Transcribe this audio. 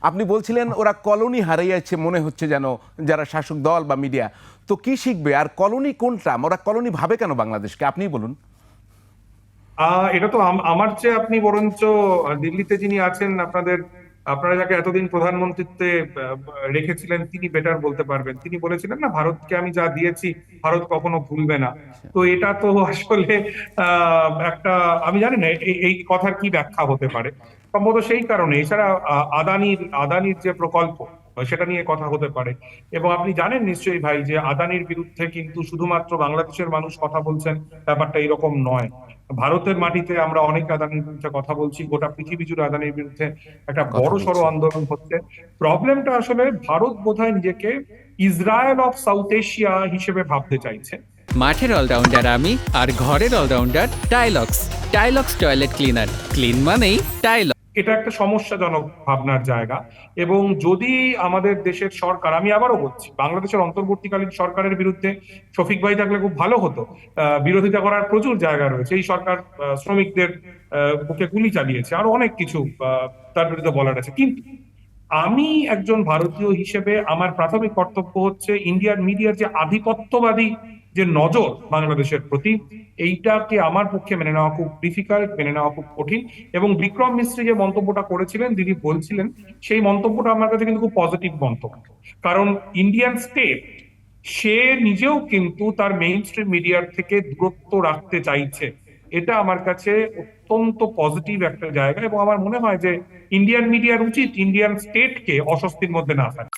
আপনি বলছিলেন ওরা কলোনি হারিয়েছে মনে হচ্ছে যেন, যারা শাসক দল বা মিডিয়া। তো কি শিখবে? আর কলোনি কোনটা? ওরা কলোনি ভাবে কেন বাংলাদেশকে? আপনিই বলুন। এটা তো আমার চেয়ে আপনি বরঞ্চ দিল্লিতে যিনি আছেন আপনারা যাকে এতদিন প্রধানমন্ত্রীত্বে রেখেছিলেন তিনি বেটার বলতে পারবেন। তিনি বলেছিলেন না, ভারতকে আমি যা দিয়েছি ভারত কখনো ভুলবে না। তো এটা তো আসলে একটা, আমি জানি না এই কথার কি ব্যাখ্যা হতে পারে। সম্ভবত সেই কারণে। এছাড়া আদানির যে প্রকল্প সেটা নিয়ে কথা হতে পারে। এবং আপনি জানেন নিশ্চয়ই ভাই যে আদানির বিরুদ্ধে কিন্তু শুধুমাত্র বাংলাদেশের মানুষ কথা বলছেন, ব্যাপারটা এরকম নয়। ভারতের মাটিতে আমরা অনেক আদানির বিরুদ্ধে কথা বলছি, গোটা পৃথিবী জুড়ে আদানির বিরুদ্ধে একটা কথা বড় সড়ো বলছে। আন্দোলন হচ্ছে। প্রবলেমটা আসলে ভারত বোধহয় নিজেকে ইসরায়েল অফ সাউথ এশিয়া হিসেবে ভাবতে চাইছে। মাঠের অলরাউন্ডার আমি, আর ঘরের allrounder Tylox. Tylox toilet cleaner, clean মানেই টাইলক্স। এটা একটা সমস্যাজনক ভাবনার জায়গা। এবং যদি আমাদের দেশের সরকার, আমি আবারও বলছি, বাংলাদেশের অন্তর্বর্তীকালীন সরকারের বিরুদ্ধে শফিক ভাই থাকলে খুব ভালো হতো। বিরোধিতা করার প্রচুর জায়গা রয়েছে। এই সরকার শ্রমিকদের বুকে গুলি চালিয়েছে, আরো অনেক কিছু তার বিরুদ্ধে বলার আছে। কিন্তু আমি একজন ভারতীয় হিসেবে আমার প্রাথমিক কর্তব্য হচ্ছে ইন্ডিয়ান মিডিয়ার যে আধিপত্যবাদী যে নজর বাংলাদেশের প্রতি, এইটাকে আমার পক্ষে মেনে নেওয়া খুব ডিফিকাল্ট, মেনে নেওয়া খুব কঠিন। এবং বিক্রম মিস্ত্রি যে মন্তব্যটা করেছিলেন, তিনি বলছিলেন, সেই মন্তব্যটা আমার কাছে কিন্তু খুব পজিটিভ মন্তব্য। কারণ ইন্ডিয়ান স্টেট সে নিজেও কিন্তু তার মেইন স্ট্রিম মিডিয়ার থেকে দূরত্ব রাখতে চাইছে। এটা আমার কাছে অত্যন্ত পজিটিভ একটা জায়গা। এবং আমার মনে হয় যে ইন্ডিয়ান মিডিয়ার উচিত ইন্ডিয়ান স্টেটকে অস্বস্তির মধ্যে না ফেলা।